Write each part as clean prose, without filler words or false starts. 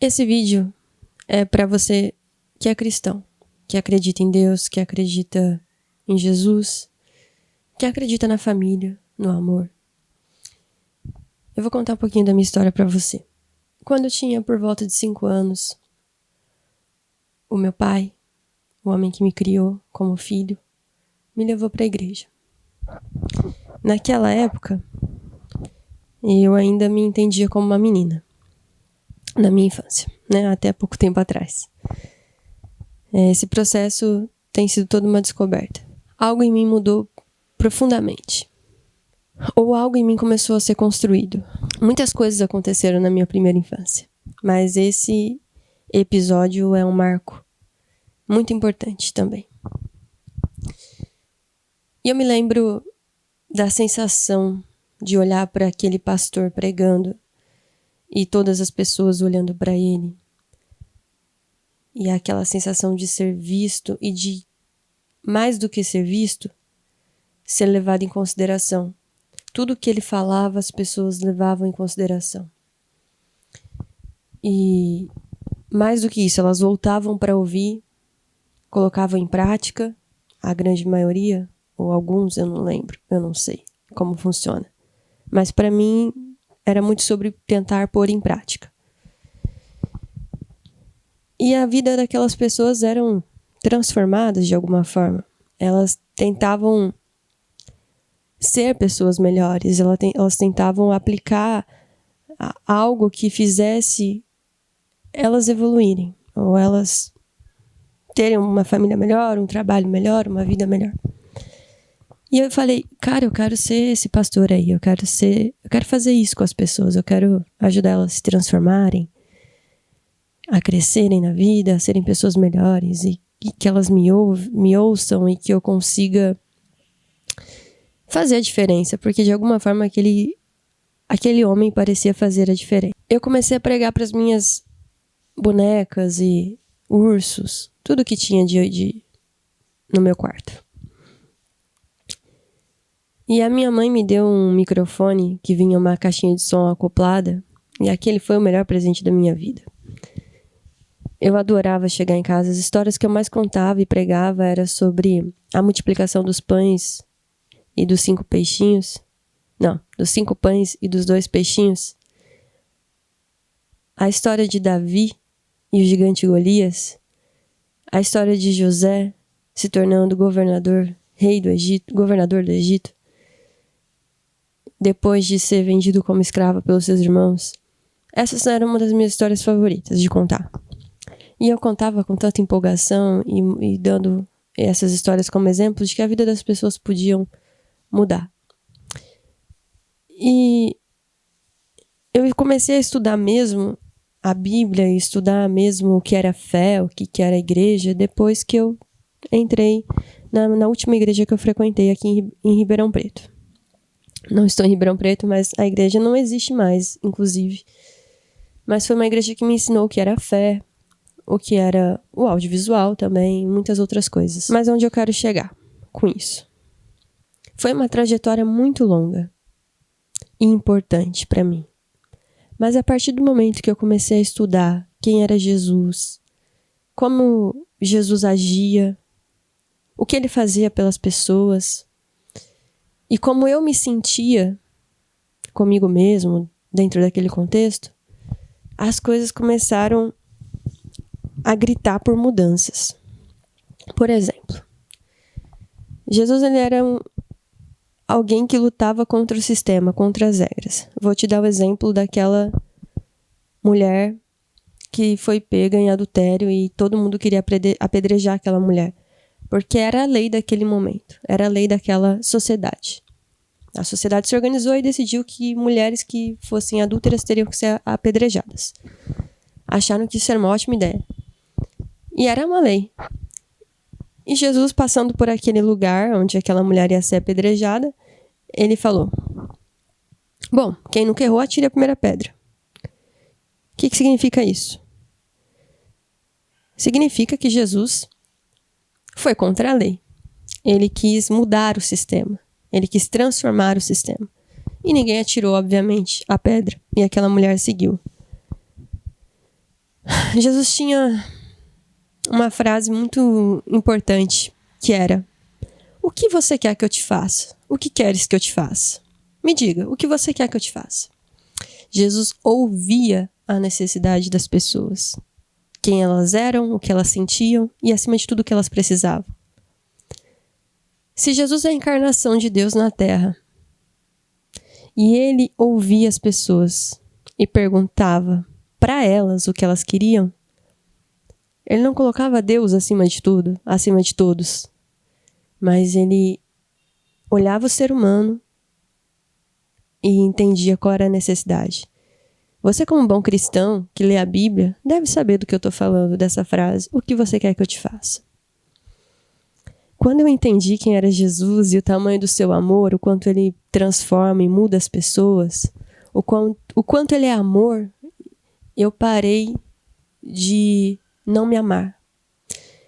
Esse vídeo é para você que é cristão, que acredita em Deus, que acredita em Jesus, que acredita na família, no amor. Eu vou contar um pouquinho da minha história para você. Quando eu tinha por volta de 5 anos, o meu pai, o homem que me criou como filho, me levou para a igreja. Naquela época, eu ainda me entendia como uma menina, na minha infância, né? Até pouco tempo atrás. Esse processo tem sido toda uma descoberta. Algo em mim mudou profundamente. Ou algo em mim começou a ser construído. Muitas coisas aconteceram na minha primeira infância, mas esse episódio é um marco muito importante também. E eu me lembro da sensação de olhar para aquele pastor pregando e todas as pessoas olhando para ele. E aquela sensação de ser visto e de, mais do que ser visto, ser levado em consideração. Tudo que ele falava, as pessoas levavam em consideração. E mais do que isso, elas voltavam para ouvir, colocavam em prática, a grande maioria, ou alguns, eu não lembro, eu não sei como funciona. Mas para mim era muito sobre tentar pôr em prática. E a vida daquelas pessoas eram transformadas de alguma forma. Elas tentavam ser pessoas melhores, elas tentavam aplicar algo que fizesse elas evoluírem, ou elas terem uma família melhor, um trabalho melhor, uma vida melhor. E eu falei, cara, eu quero ser esse pastor aí, eu quero fazer isso com as pessoas, eu quero ajudar elas a se transformarem, a crescerem na vida, a serem pessoas melhores, e que elas me ouçam e que eu consiga fazer a diferença, porque de alguma forma aquele homem parecia fazer a diferença. Eu comecei a pregar para as minhas bonecas e ursos, tudo que tinha no meu quarto. E a minha mãe me deu um microfone que vinha uma caixinha de som acoplada, e aquele foi o melhor presente da minha vida. Eu adorava chegar em casa. As histórias que eu mais contava e pregava era sobre a multiplicação dos pães e dos 5 peixinhos. Não, dos 5 pães e dos 2 peixinhos. A história de Davi e o gigante Golias. A história de José se tornando governador do Egito. Depois de ser vendido como escravo pelos seus irmãos. Essas eram uma das minhas histórias favoritas de contar. E eu contava com tanta empolgação e dando essas histórias como exemplo de que a vida das pessoas podiam mudar. E eu comecei a estudar mesmo a Bíblia, e estudar mesmo o que era fé, o que era igreja, depois que eu entrei na última igreja que eu frequentei aqui em Ribeirão Preto. Não estou em Ribeirão Preto, mas a igreja não existe mais, inclusive. Mas foi uma igreja que me ensinou o que era fé, o que era o audiovisual também, muitas outras coisas. Mas onde eu quero chegar com isso? Foi uma trajetória muito longa e importante para mim. Mas a partir do momento que eu comecei a estudar quem era Jesus, como Jesus agia, o que ele fazia pelas pessoas e como eu me sentia comigo mesmo dentro daquele contexto, as coisas começaram a gritar por mudanças. Por exemplo, Jesus ele era alguém que lutava contra o sistema, contra as regras. Vou te dar o exemplo daquela mulher que foi pega em adultério e todo mundo queria apedrejar aquela mulher, porque era a lei daquele momento, era a lei daquela sociedade. A sociedade se organizou e decidiu que mulheres que fossem adúlteras teriam que ser apedrejadas. Acharam que isso era uma ótima ideia. E era uma lei. E Jesus, passando por aquele lugar onde aquela mulher ia ser apedrejada, ele falou: bom, quem nunca errou, atire a primeira pedra. O que significa isso? Significa que Jesus foi contra a lei. Ele quis mudar o sistema. Ele quis transformar o sistema. E ninguém atirou, obviamente, a pedra. E aquela mulher seguiu. Jesus tinha uma frase muito importante, que era: o que você quer que eu te faça? O que queres que eu te faça? Me diga, o que você quer que eu te faça? Jesus ouvia a necessidade das pessoas, quem elas eram, o que elas sentiam e, acima de tudo, o que elas precisavam. Se Jesus é a encarnação de Deus na Terra e ele ouvia as pessoas e perguntava para elas o que elas queriam, ele não colocava Deus acima de tudo, acima de todos, mas ele olhava o ser humano e entendia qual era a necessidade. Você, como um bom cristão que lê a Bíblia, deve saber do que eu estou falando, dessa frase: o que você quer que eu te faça? Quando eu entendi quem era Jesus e o tamanho do seu amor, o quanto ele transforma e muda as pessoas, o quanto ele é amor, eu parei de não me amar.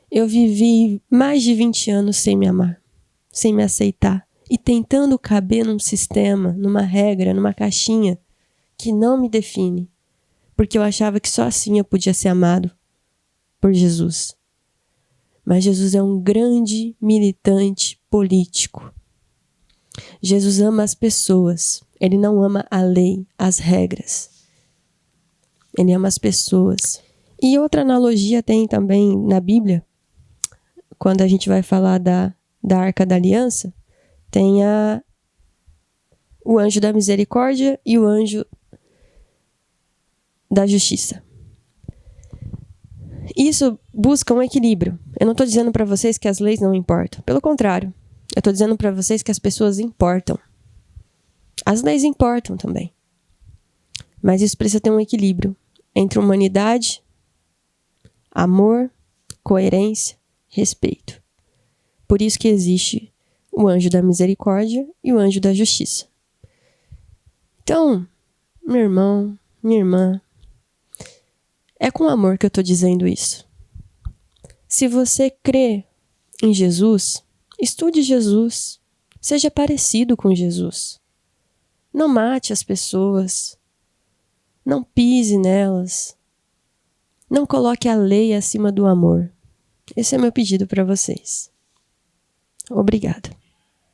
Eu vivi mais de 20 anos sem me amar, sem me aceitar e tentando caber num sistema, numa regra, numa caixinha que não me define, porque eu achava que só assim eu podia ser amado por Jesus. Mas Jesus é um grande militante político. Jesus ama as pessoas. Ele não ama a lei, as regras. Ele ama as pessoas. E outra analogia tem também na Bíblia, quando a gente vai falar da Arca da Aliança, tem o anjo da misericórdia e o anjo da justiça. Isso busca um equilíbrio. Eu não estou dizendo para vocês que as leis não importam. Pelo contrário, eu estou dizendo para vocês que as pessoas importam. As leis importam também. Mas isso precisa ter um equilíbrio entre humanidade, amor, coerência, respeito. Por isso que existe o anjo da misericórdia e o anjo da justiça. Então, meu irmão, minha irmã, é com amor que eu estou dizendo isso. Se você crê em Jesus, estude Jesus. Seja parecido com Jesus. Não mate as pessoas. Não pise nelas. Não coloque a lei acima do amor. Esse é meu pedido para vocês. Obrigada.